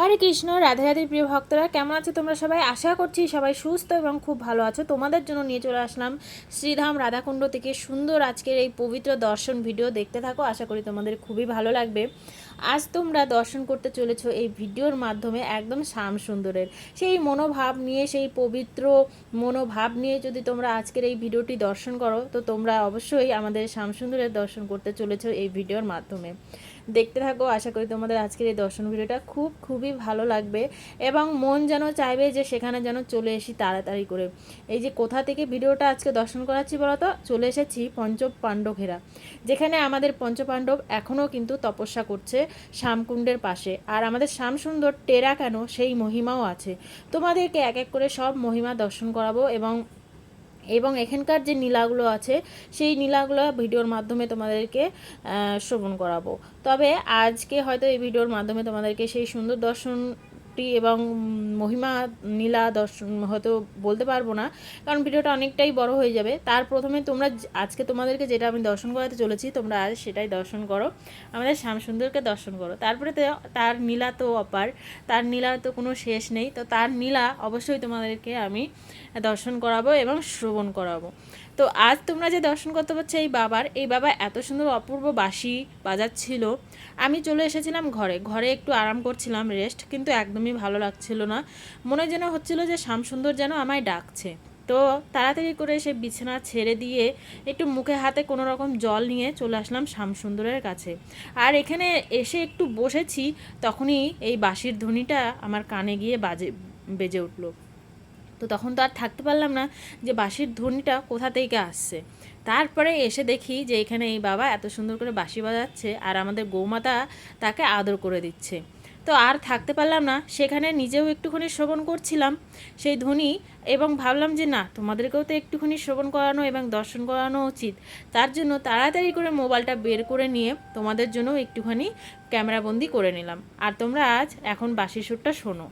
হরে কৃষ্ণ, রাধে রাধে প্রিয় ভক্তরা, কেমন আছো তোমরা সবাই? আশা করছি সবাই সুস্থ এবং খুব ভালো আছো। তোমাদের জন্য নিয়ে চলে আসলাম শ্রীধাম রাধাকুণ্ড থেকে সুন্দর আজকের এই পবিত্র দর্শন ভিডিও। দেখতে থাকো, আশা করি তোমাদের খুবই ভালো লাগবে। আজ তোমরা দর্শন করতে চলেছো এই ভিডিওর মাধ্যমে একদম শ্যাম সুন্দরের সেই মনোভাব নিয়ে, সেই পবিত্র মনোভাব নিয়ে যদি তোমরা আজকের এই ভিডিওটি দর্শন করো, তো তোমরা অবশ্যই আমাদের শ্যাম সুন্দরের দর্শন করতে চলেছো এই ভিডিওর মাধ্যমে। দেখতে থাকো, আশা করি তোমাদের আজকের এই দর্শন ভিডিওটা খুবই ভালো লাগবে এবং মন যেন চাইবে যে সেখানে যেন চলে এসি তাড়াতাড়ি করে। এই যে কোথা থেকে ভিডিওটা আজকে দর্শন করাচ্ছি বলতো, চলে এসেছি পঞ্চপাণ্ডবঘেরা, যেখানে আমাদের পঞ্চপাণ্ডব এখনও কিন্তু তপস্যা করছে শ্যামকুণ্ডের পাশে। আর আমাদের শ্যামসুন্দর টেরা কেন, সেই মহিমাও আছে। তোমাদেরকে এক এক করে সব মহিমা দর্শন করাবো এবং এবং এখানকার যে নীলাগুলো আছে সেই নীলাগুলো ভিডিওর মাধ্যমে তোমাদেরকে শ্রবণ করাবো। তবে আজকে হয়তো এই ভিডিওর মাধ্যমে তোমাদেরকে সেই সুন্দর দর্শনটি এবং মহিমা নীলা দর্শন হয়তো বলতে পারবো না, কারণ ভিডিওটা অনেকটাই বড় হয়ে যাবে। তার প্রথমে তোমরা আজকে তোমাদেরকে যেটা আমি দর্শন করাতে চলেছি, তোমরা আজ সেটাই দর্শন করো, আমাদের শ্যামসুন্দরকে দর্শন করো। তারপরে তো তার নীলা তো অপার, তার নীলার তো কোনো শেষ নেই। তো তার নীলা অবশ্যই তোমাদেরকে আমি দর্শন করাবো এবং শ্রবণ করাবো। তো আজ তোমরা যে দর্শন করতে পারছো এই বাবা এত সুন্দর অপূর্ব বাঁশি বাজাচ্ছিল। আমি চলে এসেছিলাম ঘরে একটু আরাম করছিলাম, রেস্ট, কিন্তু একদমই ভালো লাগছিল না। মনে যেন হচ্ছিল যে শ্যামসুন্দর যেন আমায় ডাকছে। তো তাড়াতাড়ি করে সে বিছানা ছেড়ে দিয়ে একটু মুখে হাতে কোনো রকম জল নিয়ে চলে আসলাম শ্যামসুন্দরের কাছে। আর এখানে এসে একটু বসেছি, তখনই এই বাঁশির ধ্বনিটা আমার কানে গিয়ে বেজে উঠলো। তো তখন তো আর থাকতে পারলাম না যে বাঁশির ধ্বনিটা কোথা থেকে আসছে। তারপরে এসে দেখি যে এখানে এই বাবা এত সুন্দর করে বাঁশি বাজাচ্ছে আর আমাদের গৌমাতা তাকে আদর করে দিচ্ছে। তো আর থাকতে পারলাম না, সেখানে নিজেও একটুখানি শ্রবণ করছিলাম সেই ধ্বনি, এবং ভাবলাম যে না, তোমাদেরকেও তো একটুখানি শ্রবণ করানো এবং দর্শন করানো উচিত। তার জন্য তাড়াতাড়ি করে মোবাইলটা বের করে নিয়ে তোমাদের জন্য একটুখানি ক্যামেরাবন্দি করে নিলাম। আর তোমরা আজ এখন বাঁশির সুরটা শোনো।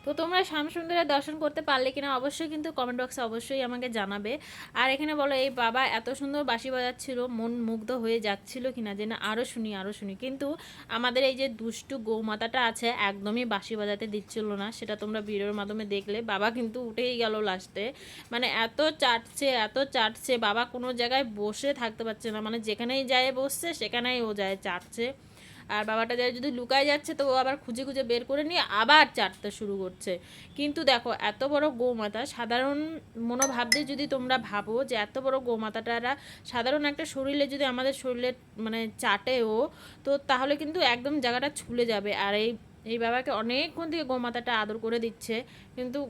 তো তোমরা শ্যামসুন্দরের দর্শন করতে পারলে কিনা অবশ্যই কিন্তু কমেন্ট বক্সে অবশ্যই আমাকে জানাবে। আর এখানে বলো, এই বাবা এত সুন্দর বাঁশি বাজাচ্ছিল, মন মুগ্ধ হয়ে যাচ্ছিল কিনা যে না আরও শুনি, কিন্তু আমাদের এই যে দুষ্টু গৌমাতাটা আছে একদমই বাঁশি বাজাতে দিচ্ছিল না। সেটা তোমরা ভিডিওর মাধ্যমে দেখলে। বাবা কিন্তু উঠেই গেল লাস্টে, মানে এত চাটছে বাবা, কোনো জায়গায় বসে থাকতে পারছে না, মানে যেখানেই যায় বসছে সেখানেই ও যায় চাটছে। আর বাবাটা যায় যদি লুকায় যাচ্ছে তো ও আবার খুঁজে খুঁজে বের করে নিয়ে আবার চাটতে শুরু করছে। কিন্তু দেখো, এত বড় গোমাতা, সাধারণ মনোভাব দিয়ে যদি তোমরা ভাবো যে এত বড় গোমাতাটারা সাধারণ একটা শরীরে যদি আমাদের শরীরে মানে চাটেও, তো তাহলে কিন্তু একদম জায়গাটা ছুলে যাবে। আর এই বাবাকে অনেকক্ষণ থেকে গোমাতাটা আদর করে দিচ্ছে, কিন্তু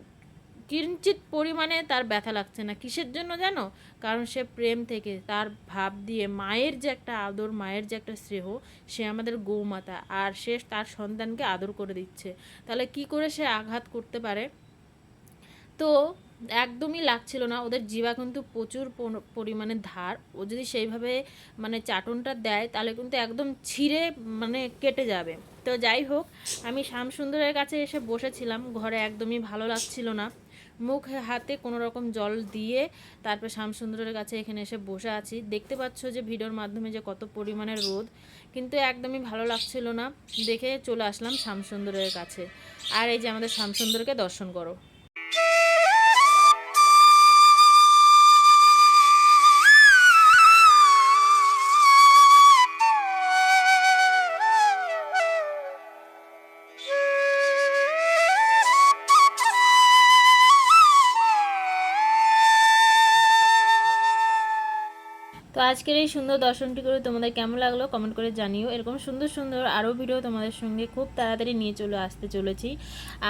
কিঞ্চিত পরিমাণে তার ব্যথা লাগছে না। কিসের জন্য জানো? কারণ সে প্রেম থেকে, তার ভাব দিয়ে, মায়ের যে একটা আদর, মায়ের যে একটা স্নেহ, সে আমাদের গৌমাতা, আর সে তার সন্তানকে আদর করে দিচ্ছে। তাহলে কি করে সে আঘাত করতে পারে? তো একদমই লাগছিল না। ওদের জিভা কিন্তু প্রচুর পরিমাণে ধার, ও যদি সেইভাবে মানে চাটনটা দেয় তাহলে কিন্তু একদম ছিঁড়ে মানে কেটে যাবে। তো যাই হোক, আমি শ্যামসুন্দরের কাছে এসে বসেছিলাম ঘরে, একদমই ভালো লাগছিল না। মুখ হাতে কোনো রকম জল দিয়ে তারপর শ্যামসুন্দরের কাছে এখানে এসে বসে আছি। দেখতে পাচ্ছ যে ভিডিওর মাধ্যমে যে কত পরিমাণের রোদ, কিন্তু একদমই ভালো লাগছিল না দেখে চলে আসলাম শ্যামসুন্দরের কাছে। আর এই যে আমাদের শ্যামসুন্দরকে দর্শন করো। তো আজকের এই সুন্দর দর্শনটি করে তোমাদের কেমন লাগলো কমেন্ট করে জানিও। এরকম সুন্দর সুন্দর আরও ভিডিও তোমাদের সঙ্গে খুব তাড়াতাড়ি নিয়ে আসতে চলেছি।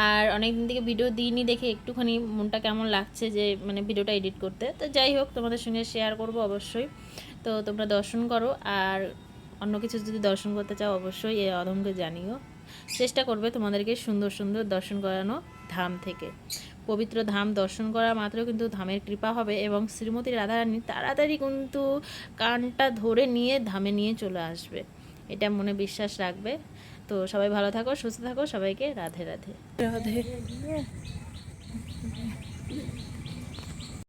আর অনেক দিন থেকে ভিডিও দিইনি দেখে একটুখানি মনটা কেমন লাগছে যে মানে ভিডিওটা এডিট করতে। তো যাই হোক, তোমাদের সঙ্গে শেয়ার করব অবশ্যই। তো তোমরা দর্শন করো, আর অন্য কিছু যদি দর্শন করতে চাও অবশ্যই এই অধমকে জানিও। চেষ্টা করবে তোমাদেরকে সুন্দর সুন্দর দর্শন করানো ধাম থেকে। পবিত্র ধাম দর্শন করা মাত্র কিন্তু ধামের কৃপা হবে এবং শ্রীমতী রাধারানী তাড়াতাড়ি কিন্তু কানটা ধরে নিয়ে ধামে নিয়ে চলে আসবে, এটা মনে বিশ্বাস রাখবে। তো সবাই ভালো থাকো, সুস্থ থাকো, সবাইকে রাধে রাধে। রাধে।